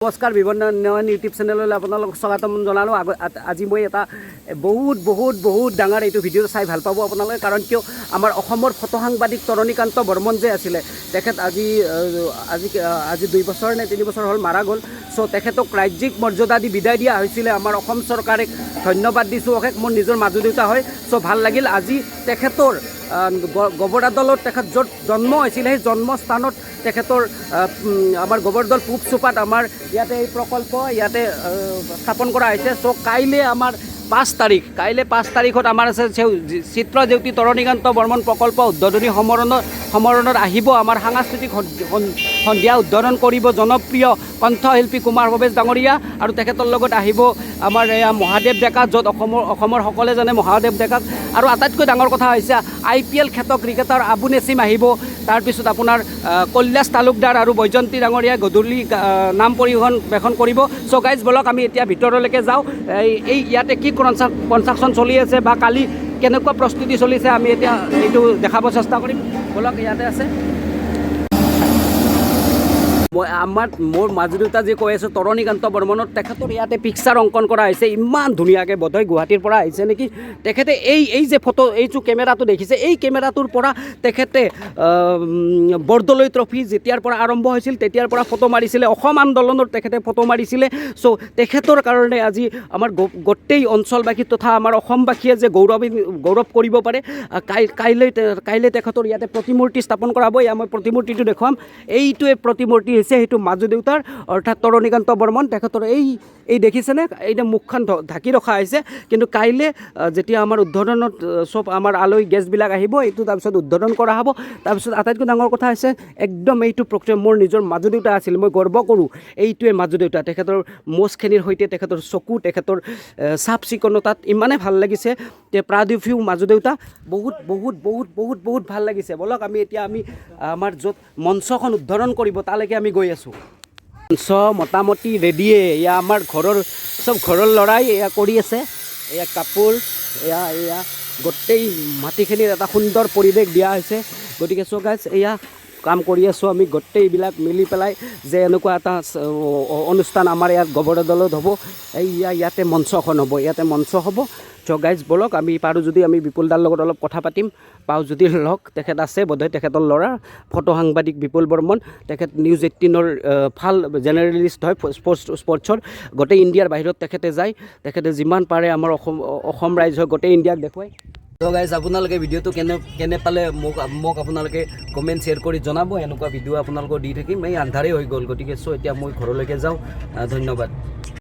নমস্কাৰ বিবৰ্ণন ইউটিউব চেনেললৈ আপোনালোকক স্বাগতম জনালোঁ। আজি মই এটা বহুত ডাঙৰ এইটো ভিডিঅ' চাই ভাল পাব আপোনালোকে, কাৰণ কিয় আমাৰ অসমৰ ফটো সাংবাদিক তৰণীকান্ত বৰ্মন যে আছিলে, তেখেত আজি 2 বছৰ নে 3 বছৰ হ'ল মাৰা গ'ল। চ' তেখেতক ৰাজ্যিক মৰ্যাদা দি বিদায় দিয়া হৈছিলে। আমাৰ অসম চৰকাৰে ধন্যবাদ দিছোঁ। অশেষ মোৰ নিজৰ মাজু দেউতা হয়। চ' ভাল লাগিল। আজি তেখেতৰ গোবৰাদলত তেখেত য'ত জন্ম হৈছিলে সেই জন্মস্থানত তেখেতৰ আমাৰ গোবৰদল পূব চুপাত আমাৰ ইয়াতে এই প্ৰকল্প ইয়াতে স্থাপন কৰা হৈছে। চ' কাইলৈ আমাৰ 5 তাৰিখত আমাৰ আছে চিত্ৰজ্যোতি তৰণীকান্ত বৰ্মন প্ৰকল্প উদ্বোধনী সমাৰোহত আহিব। আমাৰ সাংস্কৃতিক সন্ধিয়া উদ্বোধন কৰিব জনপ্ৰিয় কণ্ঠশিল্পী কুমাৰ ভৱেশ ডাঙৰীয়া, আৰু তেখেতৰ লগত আহিব আমাৰ এয়া মহাদেৱ ডেকা, য'ত অসমৰ সকলোৱে জানে মহাদেৱ ডেকাক। আৰু আটাইতকৈ ডাঙৰ কথা হৈছে IPL খ্যাত ক্ৰিকেটাৰ আবু নেছিম আহিব। তাৰপিছত আপোনাৰ কৈলাশ তালুকদাৰ আৰু বৈজয়ন্তী ডাঙৰীয়াই গধূলি নাম পৰিৱেশন কৰিব। চ' গাইজ বলক আমি এতিয়া ভিতৰলৈকে যাওঁ। এই ইয়াতে কি কনষ্ট্ৰাকশ্যন চলি আছে বা কালি কেনেকুৱা প্ৰস্তুতি চলিছে আমি এতিয়া এইটো দেখাব চেষ্টা কৰিম। বলক ইয়াতে আছে মোৰ মাজু দেউতা যে কৈ আছোঁ তৰণীকান্ত বৰ্মনৰ, তেখেতৰ ইয়াতে পিকচাৰ অংকন কৰা হৈছে ইমান ধুনীয়াকৈ। বোধহয় গুৱাহাটীৰ পৰা আহিছে নেকি তেখেতে। এই যে ফটো এইটো কেমেৰাটো দেখিছে, এই কেমেৰাটোৰ পৰা তেখেতে বৰদলৈ ট্ৰফি যেতিয়াৰ পৰা আৰম্ভ হৈছিল তেতিয়াৰ পৰা ফটো মাৰিছিলে। অসম আন্দোলনৰ তেখেতে ফটো মাৰিছিলে। চ' তেখেতৰ কাৰণে আজি আমাৰ গোটেই অঞ্চলবাসী তথা আমাৰ অসমবাসীয়ে যে গৌৰৱ কৰিব পাৰে। কাইলৈ তেখেতৰ ইয়াতে প্ৰতিমূৰ্তি স্থাপন কৰা হ'ব। এয়া মই প্ৰতিমূৰ্তিটো দেখুৱাম। এইটোৱে প্ৰতিমূৰ্তি হৈছে সেইটো মাজু দেউতাৰ, অৰ্থাৎ তৰণীকান্ত বৰ্মন। তেখেতৰ এই দেখিছেনে, এইটো মুখখন ঢাকি ৰখা হৈছে। কিন্তু কাইলৈ যেতিয়া আমাৰ উদ্বোধনত চব আমাৰ আলহী গেষ্টবিলাক আহিব, এইটো তাৰপিছত উদ্বোধন কৰা হ'ব। তাৰপিছত আটাইতকৈ ডাঙৰ কথা হৈছে একদম এইটো প্ৰক্ৰিয়া মোৰ নিজৰ মাজু দেউতা আছিল। মই গৰ্ব কৰোঁ এইটোৱে মাজু দেউতা। তেখেতৰ মোচখিনিৰ সৈতে তেখেতৰ চকু, তেখেতৰ চাফ চিকুণতাত ইমানে ভাল লাগিছে যে প্ৰাউড অফ ইউ মাজু দেউতা। বহুত ভাল লাগিছে। বলক এতিয়া আমি আমাৰ য'ত মঞ্চখন উদ্বোধন কৰিব তালৈকে আমি গৈ আছোঁ। মঞ্চ মোটামুটি ৰেডিয়ে। এয়া আমাৰ ঘৰৰ ল'ৰাই এয়া কৰি আছে। এয়া কাপোৰ এয়া গোটেই মাটিখিনিৰ এটা সুন্দৰ পৰিৱেশ দিয়া হৈছে। গতিকে চ' গাইজ এয়া কাম কৰি আছোঁ আমি গোটেইবিলাক মিলি পেলাই যে এনেকুৱা এটা অনুষ্ঠান আমাৰ ইয়াত গোবৰদলত হ'ব। ইয়াতে মঞ্চখন হ'ব, ইয়াতে মঞ্চ হ'ব। চ' গাইজ বলক আমি পাৰোঁ যদি আমি বিপুল দাৰ লগত অলপ কথা পাতিম। পাওঁ যদি লগ, তেখেত আছে বোধহয়, তেখেতৰ ল'ৰা ফটো সাংবাদিক বিপুল বৰ্মন। তেখেত নিউজ 18ৰ ভাল জেনেৰেলিষ্ট হয় স্পৰ্টছৰ। গোটেই ইণ্ডিয়াৰ বাহিৰত তেখেতে যায়। তেখেতে যিমান পাৰে আমাৰ অসম ৰাইজৰ গোটেই ইণ্ডিয়াক দেখুৱায়। ত' গাইজ আপোনালোকে ভিডিঅ'টো কেনে পালে মোক আপোনালোকে কমেণ্ট শ্বেয়াৰ কৰি জনাব। এনেকুৱা ভিডিঅ' আপোনালোকক দি থাকিম। এই আন্ধাৰেই হৈ গ'ল, গতিকে চ' এতিয়া মই ঘৰলৈকে যাওঁ। ধন্যবাদ।